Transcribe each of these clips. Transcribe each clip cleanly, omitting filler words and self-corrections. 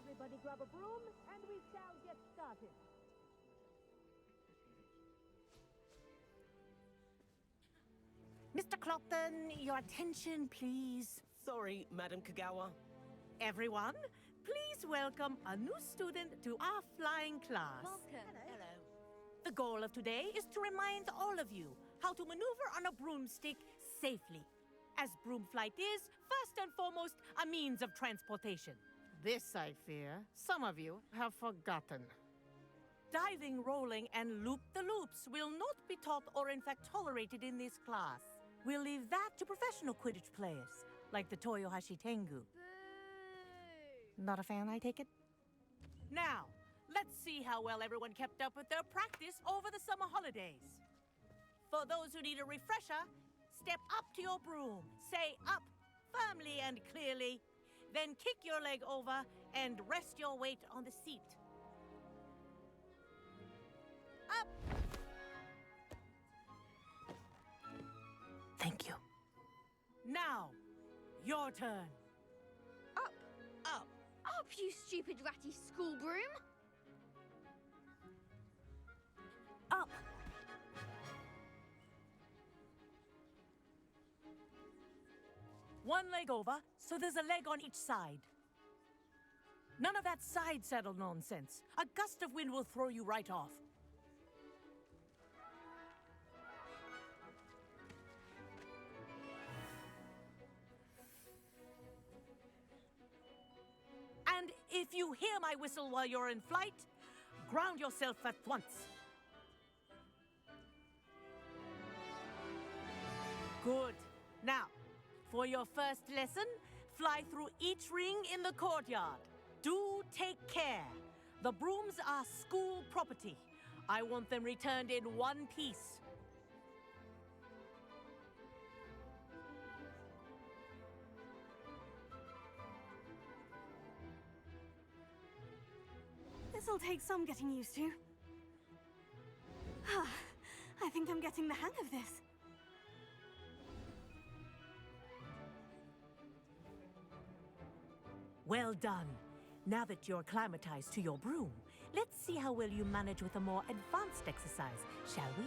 Everybody grab a broom, and we shall get started. Mr. Clopton, your attention, please. Sorry, Madam Kagawa. Everyone, please welcome a new student to our flying class. Welcome. Hello. The goal of today is to remind all of you how to maneuver on a broomstick safely. As broom flight is, first and foremost, a means of transportation. This, I fear, some of you have forgotten. Diving, rolling, and loop-the-loops will not be taught or in fact tolerated in this class. We'll leave that to professional Quidditch players, like the Toyohashi Tengu. Boo! Not a fan, I take it? Now, let's see how well everyone kept up with their practice over the summer holidays. For those who need a refresher, step up to your broom, say up firmly and clearly, then kick your leg over and rest your weight on the seat. Up! Thank you. Now, your turn. Up! Up. Up, you stupid ratty school broom! Up! One leg over, so there's a leg on each side. None of that side saddle nonsense. A gust of wind will throw you right off. And if you hear my whistle while you're in flight, ground yourself at once. Good. Now, for your first lesson, fly through each ring in the courtyard. Do take care. The brooms are school property. I want them returned in one piece. This'll take some getting used to. I think I'm getting the hang of this. Well done. Now that you're acclimatized to your broom, let's see how well you manage with a more advanced exercise, shall we?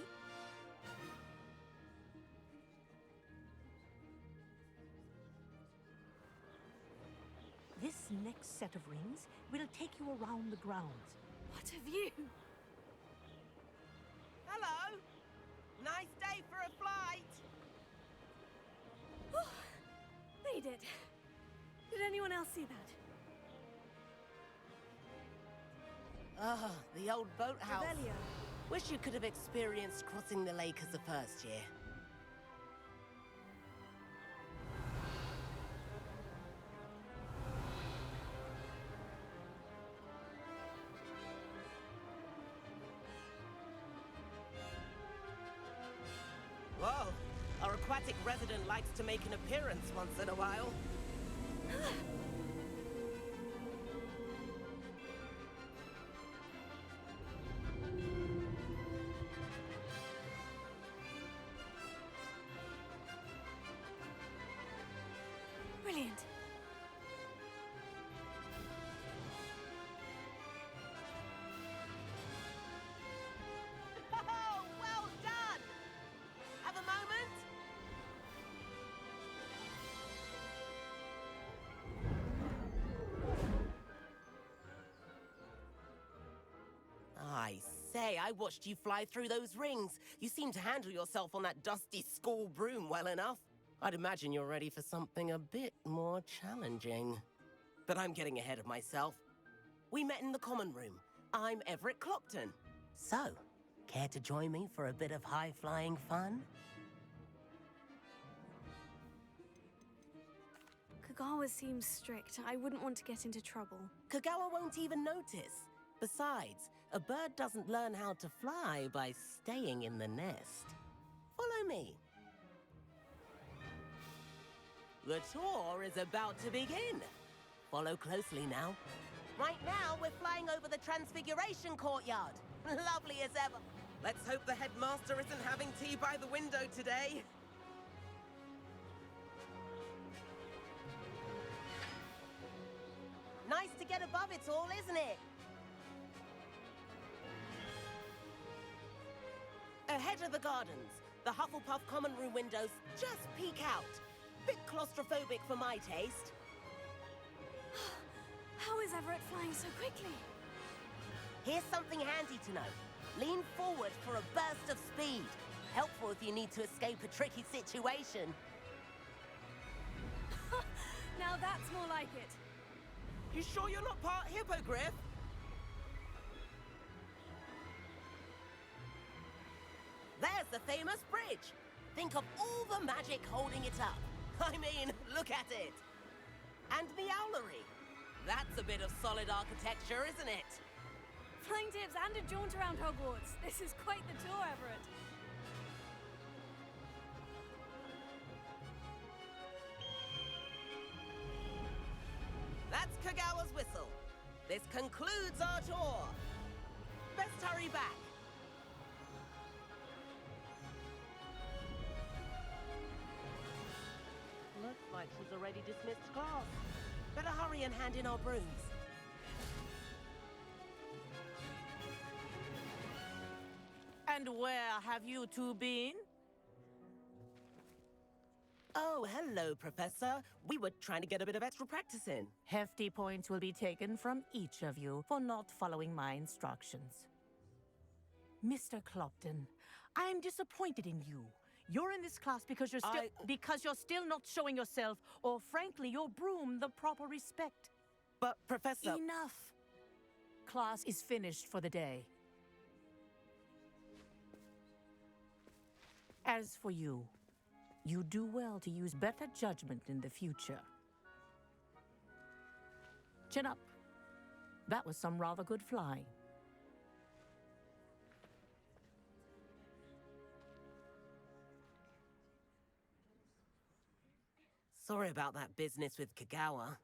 This next set of rings will take you around the grounds. What a view! Hello. Nice day for a flight. They did. Did anyone else see that? Ah, the old boathouse. Revelio. Wish you could have experienced crossing the lake as a first year. Whoa, our aquatic resident likes to make an appearance once in a while. Brilliant. Oh, well done! Have a moment? I say, I watched you fly through those rings. You seem to handle yourself on that dusty school broom well enough. I'd imagine you're ready for something a bit more challenging. But I'm getting ahead of myself. We met in the common room. I'm Everett Clopton. So, care to join me for a bit of high-flying fun? Kagawa seems strict. I wouldn't want to get into trouble. Kagawa won't even notice. Besides, a bird doesn't learn how to fly by staying in the nest. Follow me. The tour is about to begin. Follow closely now. Right now, we're flying over the Transfiguration Courtyard. Lovely as ever. Let's hope the headmaster isn't having tea by the window today. Nice to get above it all, isn't it? Ahead of the gardens, the Hufflepuff common room windows just peek out. Bit claustrophobic for my taste. How is Everett flying so quickly? Here's something handy to know. Lean forward for a burst of speed. Helpful if you need to escape a tricky situation. Now that's more like it. You sure you're not part hippogriff? There's the famous bridge. Think of all the magic holding it up. I mean, look at it. And the owlery. That's a bit of solid architecture, isn't it? Flying tips and a jaunt around Hogwarts. This is quite the tour, Everett. That's Kagawa's whistle. This concludes our tour. Best hurry back. Looks like she's already dismissed class. Better hurry and hand in our brooms. And where have you two been? Oh, hello, Professor. We were trying to get a bit of extra practice in. Hefty points will be taken from each of you for not following my instructions. Mr. Clopton, I'm disappointed in you. You're in this class because you're still not showing yourself, or frankly, your broom, the proper respect. But, Professor... Enough. Class is finished for the day. As for you, you do well to use better judgment in the future. Chin up. That was some rather good flying. Sorry about that business with Kagawa,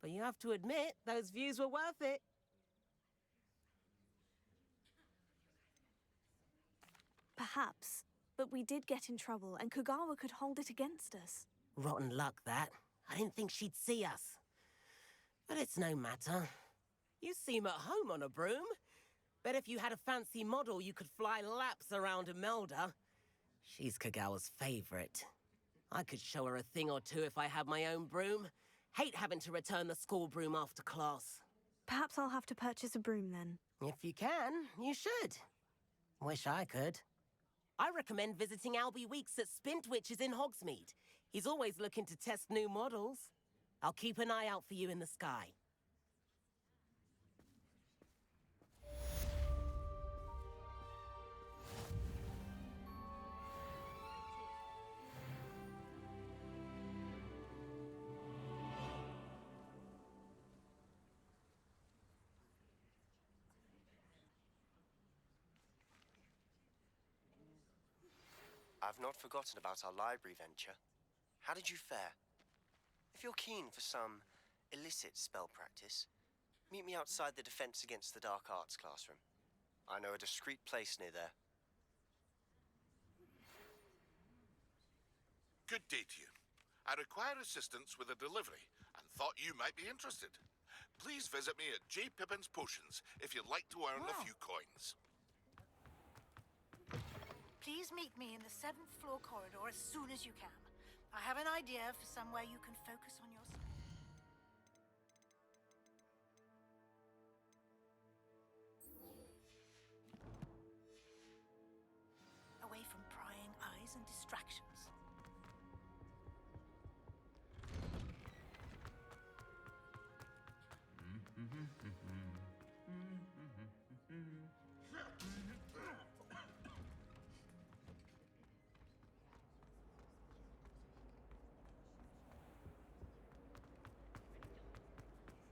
but you have to admit, those views were worth it. Perhaps, but we did get in trouble, and Kagawa could hold it against us. Rotten luck, that. I didn't think she'd see us. But it's no matter. You seem at home on a broom. Bet if you had a fancy model, you could fly laps around Imelda. She's Kagawa's favorite. I could show her a thing or two if I had my own broom. Hate having to return the school broom after class. Perhaps I'll have to purchase a broom then. If you can, you should. Wish I could. I recommend visiting Albie Weeks at Spintwitches in Hogsmeade. He's always looking to test new models. I'll keep an eye out for you in the sky. I've not forgotten about our library venture. How did you fare? If you're keen for some illicit spell practice, meet me outside the Defense Against the Dark Arts classroom. I know a discreet place near there. Good day to you. I require assistance with a delivery and thought you might be interested. Please visit me at J. Pippin's Potions if you'd like to earn a few coins. Please meet me in the 7th floor corridor as soon as you can. I have an idea for somewhere you can focus on your studies. Away from prying eyes and distractions.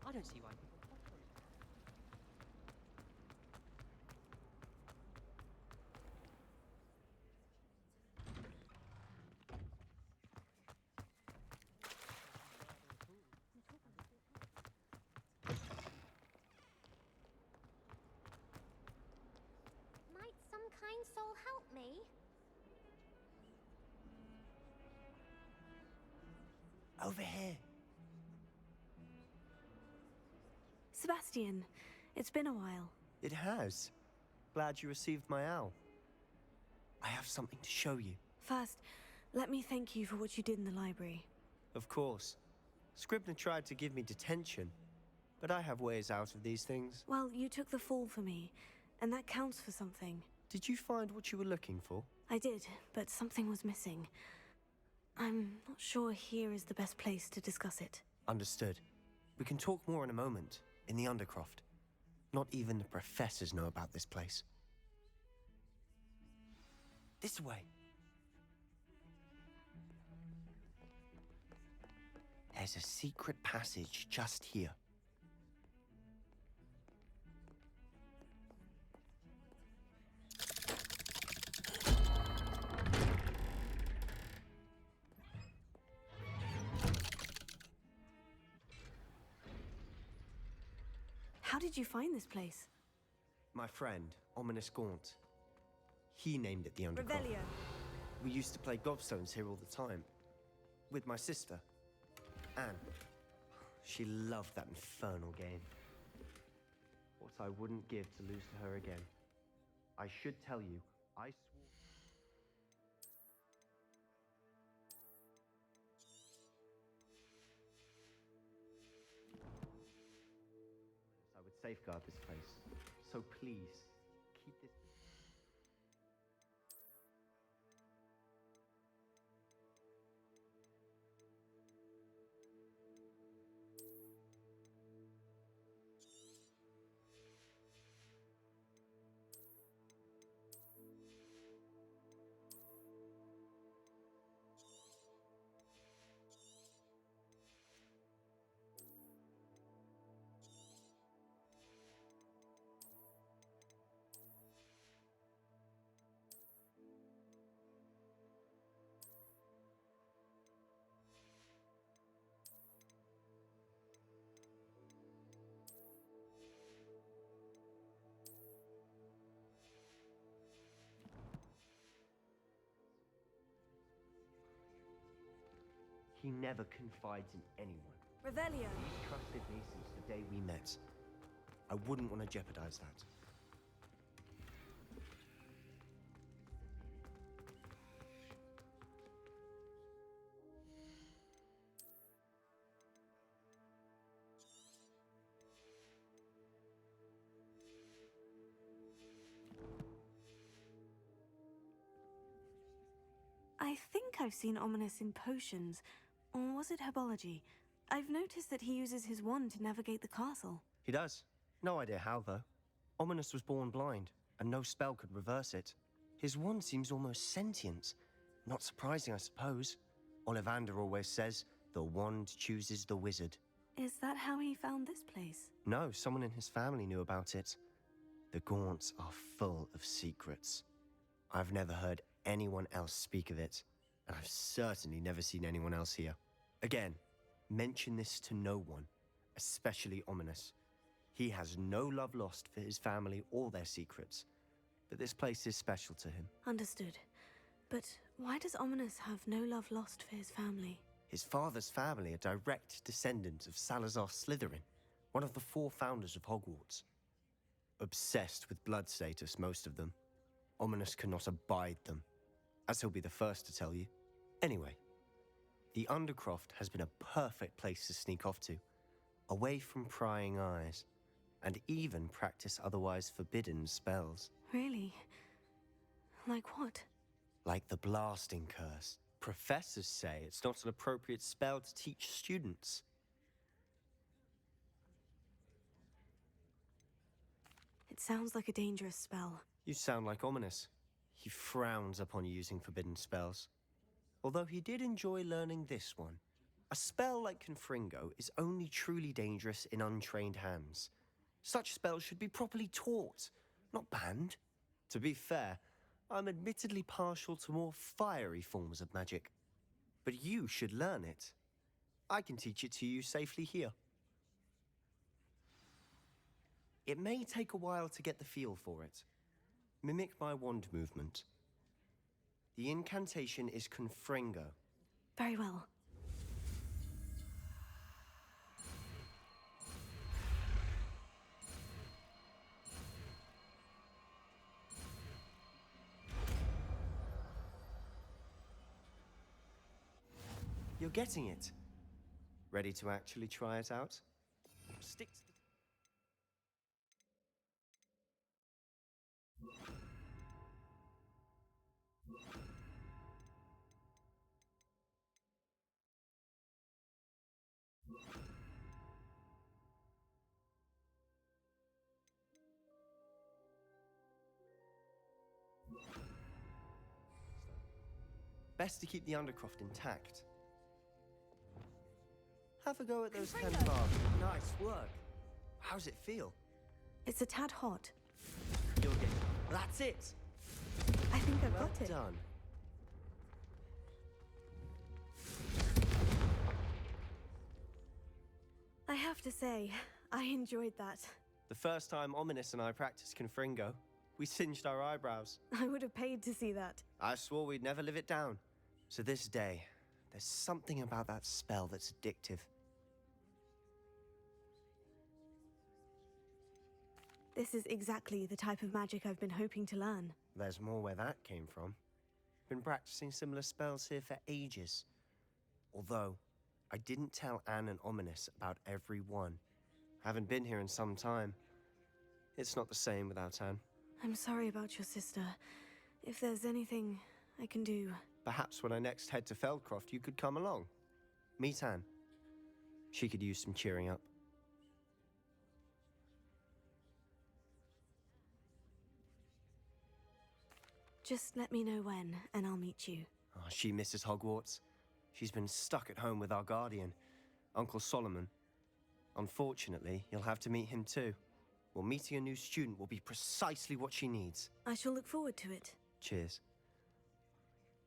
I don't see why people... Might some kind soul help me? Over here. Sebastian, it's been a while. It has. Glad you received my owl. I have something to show you. First, let me thank you for what you did in the library. Of course. Scribner tried to give me detention, but I have ways out of these things. Well, you took the fall for me, and that counts for something. Did you find what you were looking for? I did, but something was missing. I'm not sure here is the best place to discuss it. Understood. We can talk more in a moment, in the Undercroft. Not even the professors know about this place. This way. There's a secret passage just here. How did you find this place? My friend, Ominous Gaunt. He named it the Undercroft. Revelio. We used to play gobstones here all the time. With my sister, Anne. She loved that infernal game. What I wouldn't give to lose to her again. I should tell you, I swore I would safeguard this place. So please, keep this. He never confides in anyone. Revelio. He's trusted me since the day we met. I wouldn't want to jeopardize that. I think I've seen Ominous in potions. Or was it herbology? I've noticed that he uses his wand to navigate the castle. He does. No idea how, though. Ominous was born blind, and no spell could reverse it. His wand seems almost sentient. Not surprising, I suppose. Ollivander always says, the wand chooses the wizard. Is that how he found this place? No, someone in his family knew about it. The Gaunts are full of secrets. I've never heard anyone else speak of it, and I've certainly never seen anyone else here. Again, mention this to no one, especially Ominous. He has no love lost for his family or their secrets, but this place is special to him. Understood. But why does Ominous have no love lost for his family? His father's family are direct descendants of Salazar Slytherin, one of the 4 founders of Hogwarts. Obsessed with blood status, most of them. Ominous cannot abide them, as he'll be the first to tell you. Anyway, the Undercroft has been a perfect place to sneak off to, away from prying eyes, and even practice otherwise forbidden spells. Really? Like what? Like the blasting curse. Professors say it's not an appropriate spell to teach students. It sounds like a dangerous spell. You sound like Ominous. He frowns upon using forbidden spells. Although he did enjoy learning this one. A spell like Confringo is only truly dangerous in untrained hands. Such spells should be properly taught, not banned. To be fair, I'm admittedly partial to more fiery forms of magic. But you should learn it. I can teach it to you safely here. It may take a while to get the feel for it. Mimic my wand movement. The incantation is Confringo. Very well. You're getting it. Ready to actually try it out? Stick to the... Best to keep the Undercroft intact. Have a go at those 10 bars. Nice work. How's it feel? It's a tad hot. You'll get it. That's it. I think I've Well got it. done. I have to say, I enjoyed that. The first time Ominous and I practiced Confringo, we singed our eyebrows. I would have paid to see that. I swore we'd never live it down. So this day, there's something about that spell that's addictive. This is exactly the type of magic I've been hoping to learn. There's more where that came from. Been practicing similar spells here for ages. Although, I didn't tell Anne and Ominous about every one. Haven't been here in some time. It's not the same without Anne. I'm sorry about your sister. If there's anything I can do... Perhaps when I next head to Feldcroft, you could come along. Meet Anne. She could use some cheering up. Just let me know when, and I'll meet you. Oh, she misses Hogwarts. She's been stuck at home with our guardian, Uncle Solomon. Unfortunately, you'll have to meet him too. Well, meeting a new student will be precisely what she needs. I shall look forward to it. Cheers.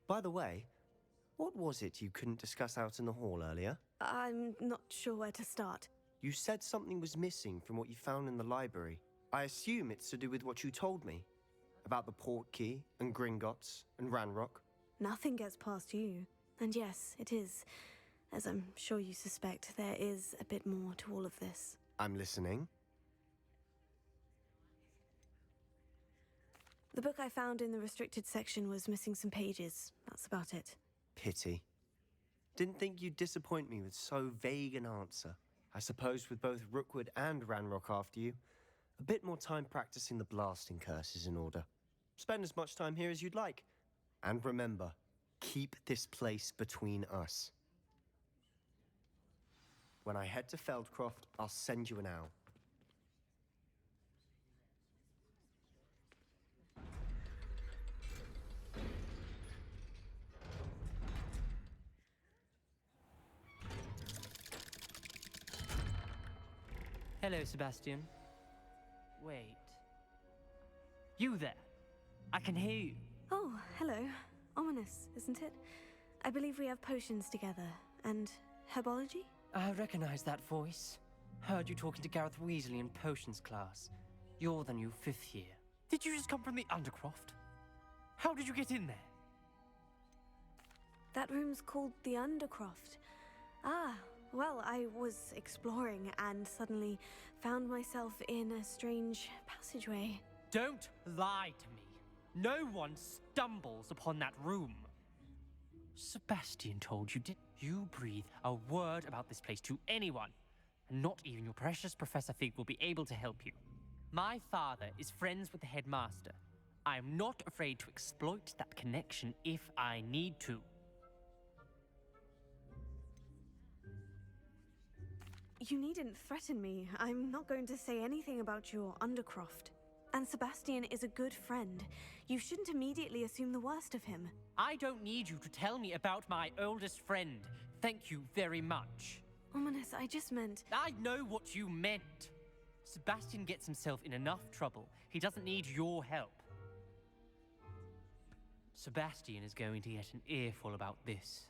By the way, what was it you couldn't discuss out in the hall earlier? I'm not sure where to start. You said something was missing from what you found in the library. I assume it's to do with what you told me. About the port key, and Gringotts, and Ranrock. Nothing gets past you. And yes, it is. As I'm sure you suspect, there is a bit more to all of this. I'm listening. The book I found in the restricted section was missing some pages. That's about it. Pity. Didn't think you'd disappoint me with so vague an answer. I suppose with both Rookwood and Ranrock after you, a bit more time practicing the blasting curse is in order. Spend as much time here as you'd like. And remember, keep this place between us. When I head to Feldcroft, I'll send you an owl. Hello, Sebastian. Wait. You there? I can hear you. Oh, hello. Ominous, isn't it? I believe we have potions together. And herbology? I recognize that voice. Heard you talking to Gareth Weasley in potions class. You're the new 5th year. Did you just come from the Undercroft? How did you get in there? That room's called the Undercroft. Ah, well, I was exploring and suddenly found myself in a strange passageway. Don't lie to me. No one stumbles upon that room. Sebastian told you, didn't you breathe a word about this place to anyone? And not even your precious Professor Fig will be able to help you. My father is friends with the headmaster. I am not afraid to exploit that connection if I need to. You needn't threaten me. I'm not going to say anything about your Undercroft. And Sebastian is a good friend. You shouldn't immediately assume the worst of him. I don't need you to tell me about my oldest friend. Thank you very much. Ominous, I just meant... I know what you meant. Sebastian gets himself in enough trouble. He doesn't need your help. Sebastian is going to get an earful about this.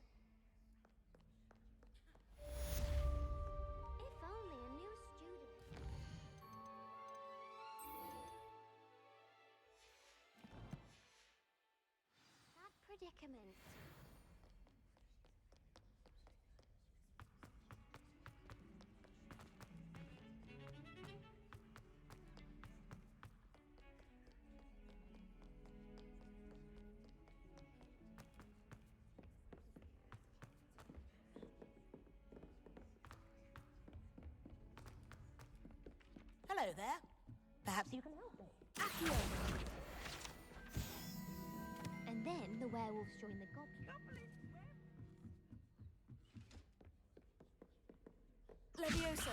If only a new student. That predicament. Hello there. Perhaps you can help me. Accio! And then the werewolves join the goblins. Levioso.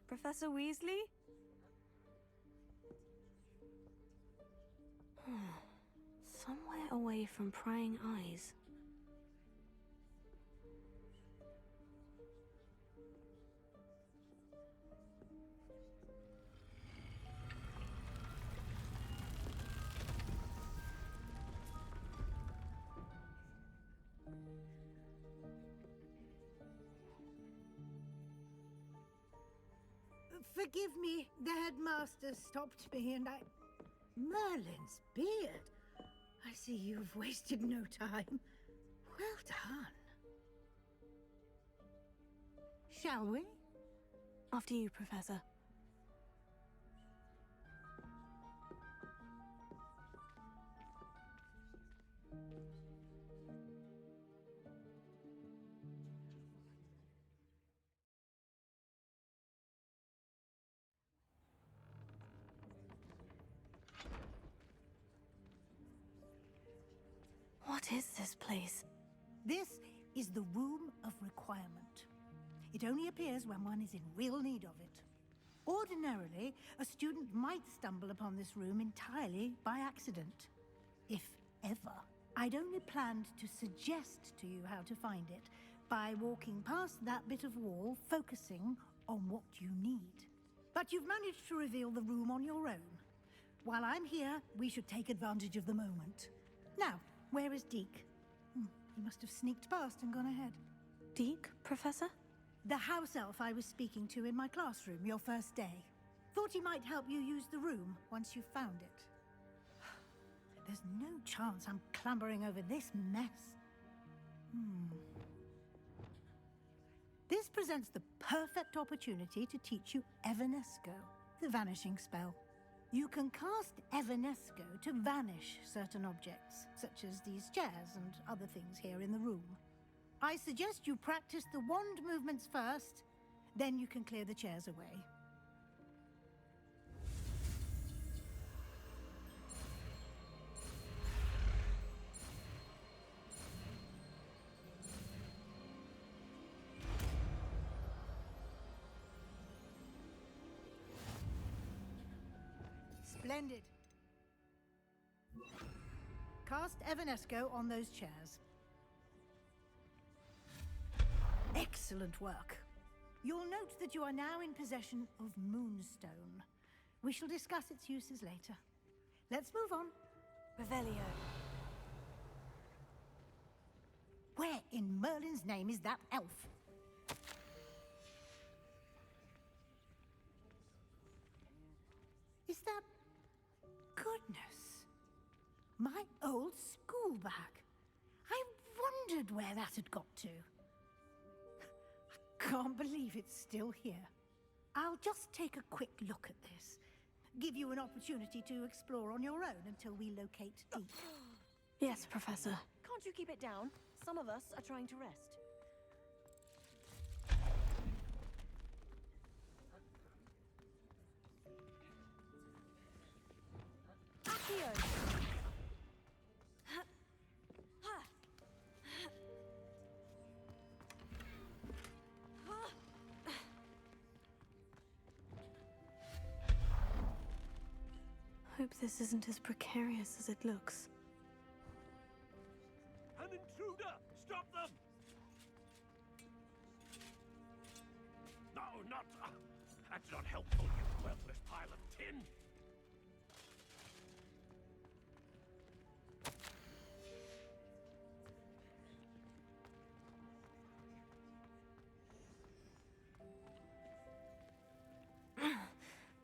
Professor Weasley? Somewhere away from prying eyes. Forgive me, the headmaster stopped me and I... Merlin's beard. I see you've wasted no time. Well done. Shall we? After you, Professor. What is this place? This is the Room of Requirement. It only appears when one is in real need of it. Ordinarily, a student might stumble upon this room entirely by accident. If ever. I'd only planned to suggest to you how to find it by walking past that bit of wall, focusing on what you need. But you've managed to reveal the room on your own. While I'm here, we should take advantage of the moment. Now, where is Deke? He must have sneaked past and gone ahead. Deke, Professor? The house elf I was speaking to in my classroom your first day. Thought he might help you use the room once you found it. There's no chance I'm clambering over this mess. This presents the perfect opportunity to teach you Evanesco, the vanishing spell. You can cast Evanesco to vanish certain objects, such as these chairs and other things here in the room. I suggest you practice the wand movements first, then you can clear the chairs away. Splendid. Cast Evanesco on those chairs. Excellent work. You'll note that you are now in possession of Moonstone. We shall discuss its uses later. Let's move on. Revelio. Where in Merlin's name is that elf? Is that... Goodness. My old school bag. I wondered where that had got to. I can't believe it's still here. I'll just take a quick look at this. Give you an opportunity to explore on your own until we locate Deke. Yes, Professor. Can't you keep it down? Some of us are trying to rest. Accio! Hope this isn't as precarious as it looks. An intruder! Stop them! No, not... that's not helpful, you worthless pile of tin!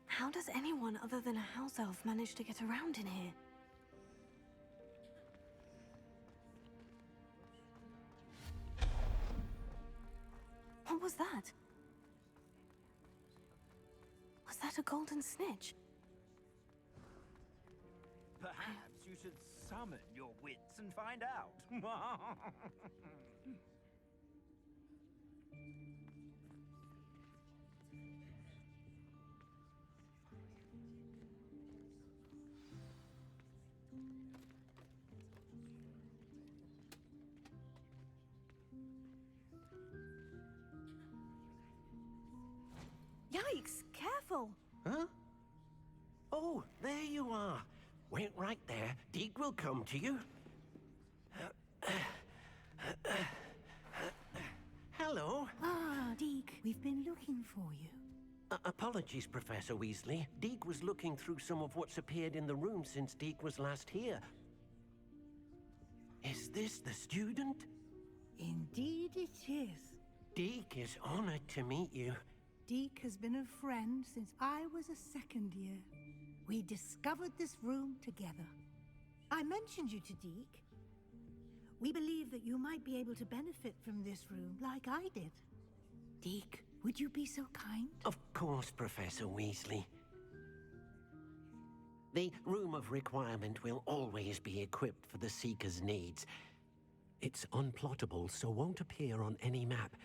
How does anyone other than a house elf manage to get around in here? was that? Was that a golden snitch? Perhaps you should summon your wits and find out. Yikes! Careful! Huh? Oh, there you are. Wait right there. Deke will come to you. Hello. Ah, Deke, we've been looking for you. Apologies, Professor Weasley. Deke was looking through some of what's appeared in the room since Deke was last here. Is this the student? Indeed it is. Deke is honored to meet you. Deke has been a friend since I was a second year. We discovered this room together. I mentioned you to Deke. We believe that you might be able to benefit from this room like I did. Deke, would you be so kind? Of course, Professor Weasley. The Room of Requirement will always be equipped for the Seeker's needs. It's unplottable, so won't appear on any map.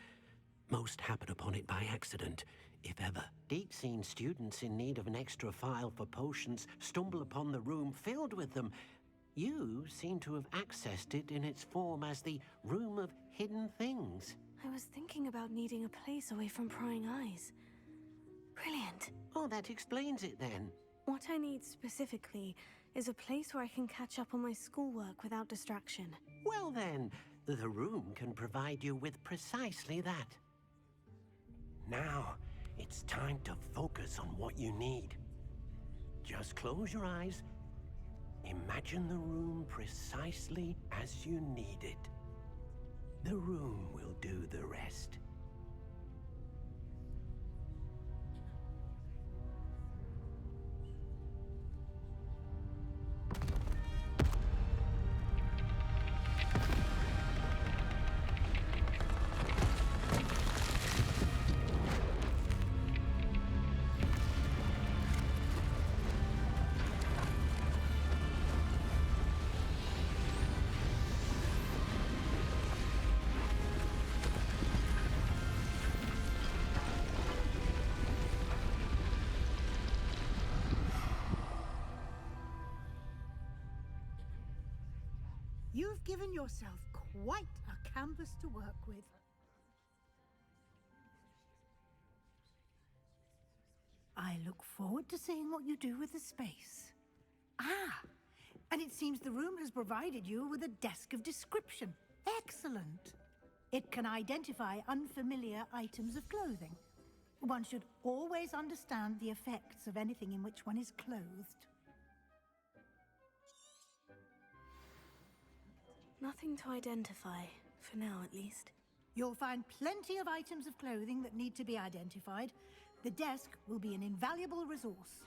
Most happen upon it by accident, if ever. Deke's seen students in need of an extra file for potions stumble upon the room filled with them. You seem to have accessed it in its form as the Room of Hidden Things. I was thinking about needing a place away from prying eyes. Brilliant. Oh, that explains it then. What I need specifically is a place where I can catch up on my schoolwork without distraction. Well then, the room can provide you with precisely that. Now, it's time to focus on what you need. Just close your eyes. Imagine the room precisely as you need it. The room will do the rest. You've given yourself quite a canvas to work with. I look forward to seeing what you do with the space. Ah, and it seems the room has provided you with a desk of description. Excellent. It can identify unfamiliar items of clothing. One should always understand the effects of anything in which one is clothed. Nothing to identify, for now at least. You'll find plenty of items of clothing that need to be identified. The desk will be an invaluable resource.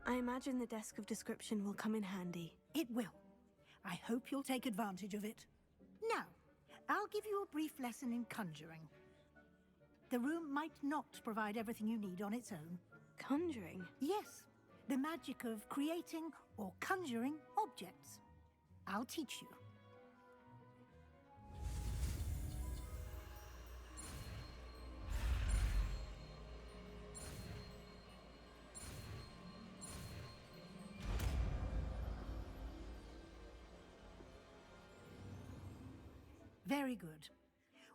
I imagine the desk of description will come in handy. It will. I hope you'll take advantage of it. Now, I'll give you a brief lesson in conjuring. The room might not provide everything you need on its own. Conjuring? Yes, the magic of creating or conjuring objects. I'll teach you. Very good.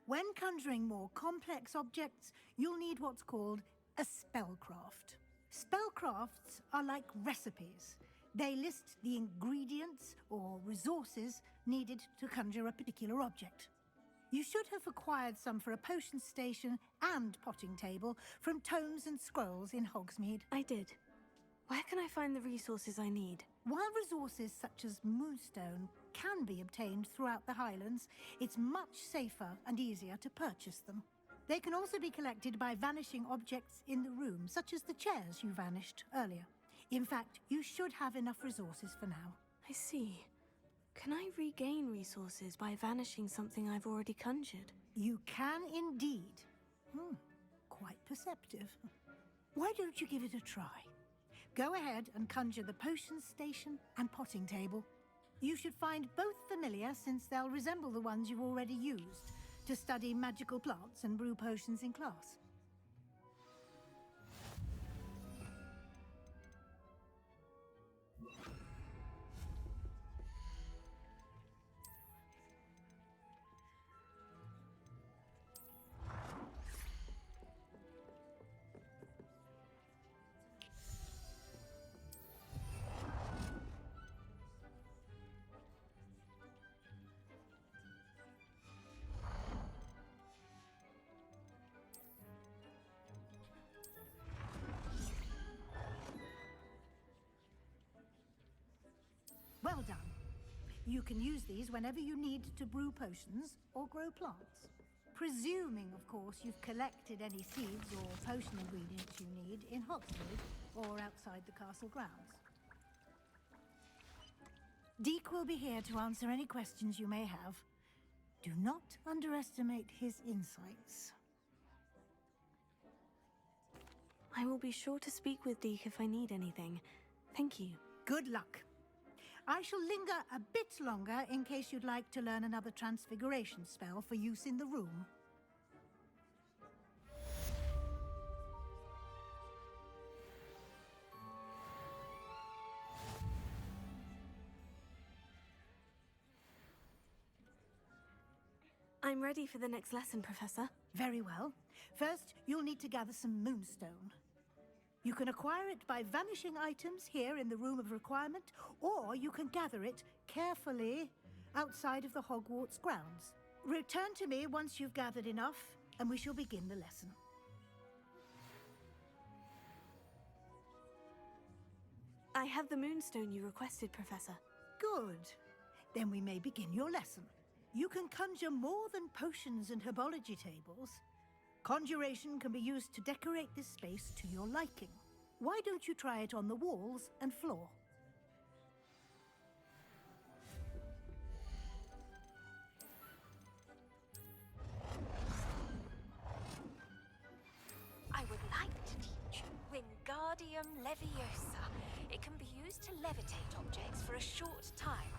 When conjuring more complex objects, you'll need what's called a spellcraft. Spellcrafts are like recipes. They list the ingredients or resources needed to conjure a particular object. You should have acquired some for a potion station and potting table from tomes and scrolls in Hogsmeade. I did. Where can I find the resources I need? While resources such as Moonstone can be obtained throughout the Highlands, it's much safer and easier to purchase them. They can also be collected by vanishing objects in the room, such as the chairs you vanished earlier. In fact, you should have enough resources for now. I see. Can I regain resources by vanishing something I've already conjured? You can indeed. Quite perceptive. Why don't you give it a try? Go ahead and conjure the potion station and potting table. You should find both familiar since they'll resemble the ones you've already used to study magical plants and brew potions in class. Well done. You can use these whenever you need to brew potions or grow plants. Presuming, of course, you've collected any seeds or potion ingredients you need in Hogsmeade or outside the castle grounds. Deke will be here to answer any questions you may have. Do not underestimate his insights. I will be sure to speak with Deke if I need anything. Thank you. Good luck. I shall linger a bit longer in case you'd like to learn another transfiguration spell for use in the room. I'm ready for the next lesson, Professor. Very well. First, you'll need to gather some moonstone. You can acquire it by vanishing items here in the Room of Requirement, or you can gather it carefully outside of the Hogwarts grounds. Return to me once you've gathered enough, and we shall begin the lesson. I have the moonstone you requested, Professor. Good. Then we may begin your lesson. You can conjure more than potions and herbology tables. Conjuration can be used to decorate this space to your liking. Why don't you try it on the walls and floor? I would like to teach you Wingardium Leviosa. It can be used to levitate objects for a short time.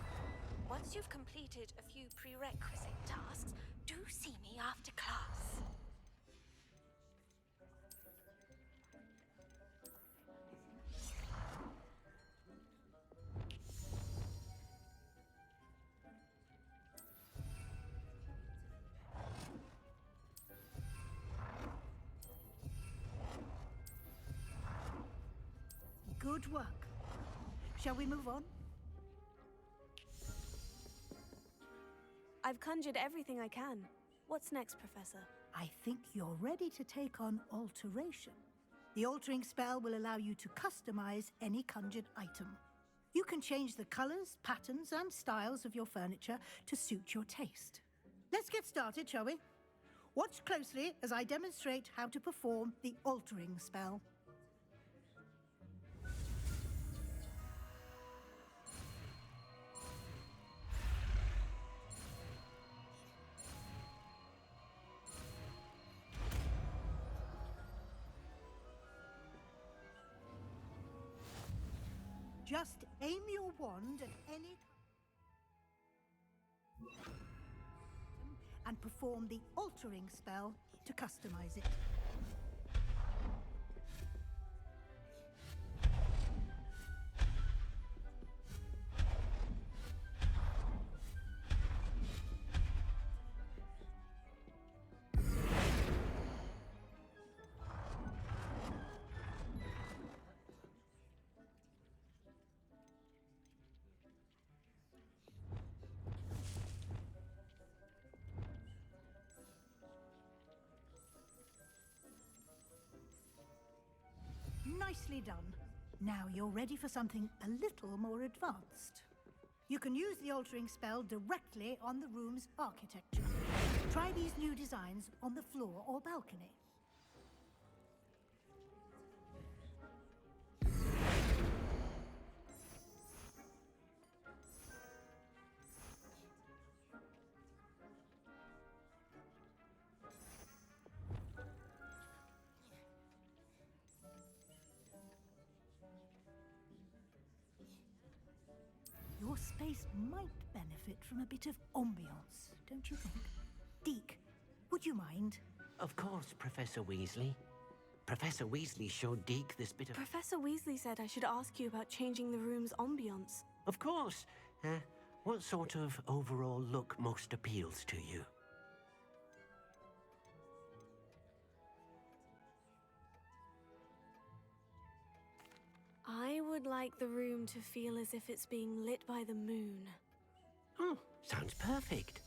Once you've completed a few prerequisite tasks, do see me after class. Good work. Shall we move on? I've conjured everything I can. What's next, Professor? I think you're ready to take on alteration. The altering spell will allow you to customize any conjured item. You can change the colors, patterns, and styles of your furniture to suit your taste. Let's get started, shall we? Watch closely as I demonstrate how to perform the altering spell. Just aim your wand at any and perform the altering spell to customize it. Nicely done. Now you're ready for something a little more advanced. You can use the altering spell directly on the room's architecture. Try these new designs on the floor or balcony. Your space might benefit from a bit of ambiance, don't you think? Deke, would you mind? Of course, Professor Weasley. Professor Weasley showed Deke this bit of... Professor Weasley said I should ask you about changing the room's ambiance. Of course. What sort of overall look most appeals to you? I would like the room to feel as if it's being lit by the moon. Oh, sounds perfect.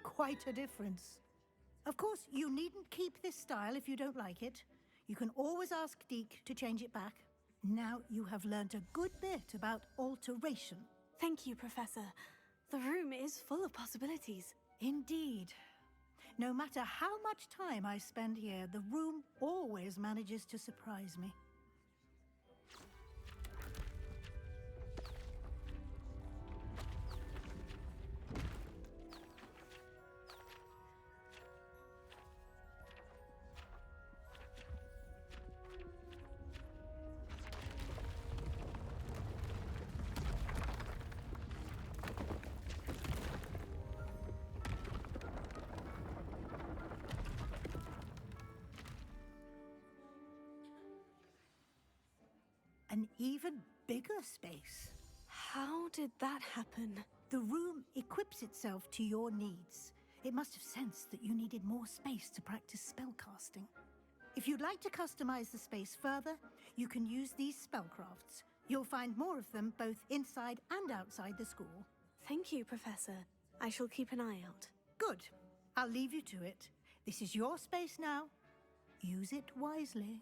Quite a difference. Of course, you needn't keep this style if you don't like it. You can always ask Deke to change it back. Now you have learned a good bit about alteration. Thank you, Professor. The room is full of possibilities. Indeed. No matter how much time I spend here, the room always manages to surprise me. An even bigger space. How did that happen? The room equips itself to your needs. It must have sensed that you needed more space to practice spellcasting. If you'd like to customize the space further, you can use these spellcrafts. You'll find more of them both inside and outside the school. Thank you, Professor. I shall keep an eye out. Good. I'll leave you to it. This is your space now. Use it wisely.